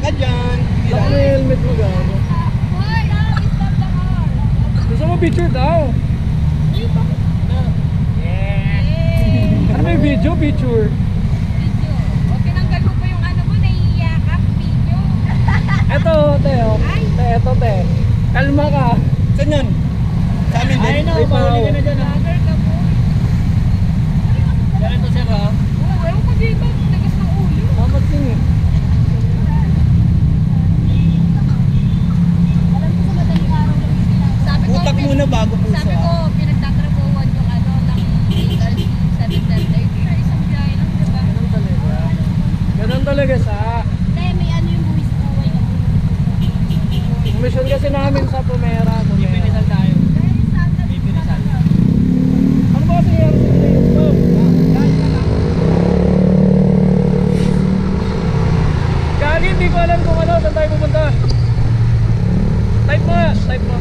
ka dyan. Baka may helmet mo gago. Gusto mo picture daw? Ano may video? Picture? Eto, te, oh. Te, eto, te. Kalma ka. Saan yun? Sa amin din? Ay, no, Ay, pahuli pao. ka na dyan, ha? Ganito, sir, ha? Dapat sing eh. Utak muna bago pusa. Sabi ko, pinagtatrabuhan yung ano, ng legal 7-10 pero isang biyahe lang, diba? Ganun talaga. Ganun talaga sa... Hindi, may ano yung buwis buhay na Yung mission kasi namin sa Pumera. Pinisal tayo. Very standard. Pinisal. Ano ba kasi yung players ko? Gagi, hindi ko alam kung ano, saan tayo pupunta. Type mo nga, type mo.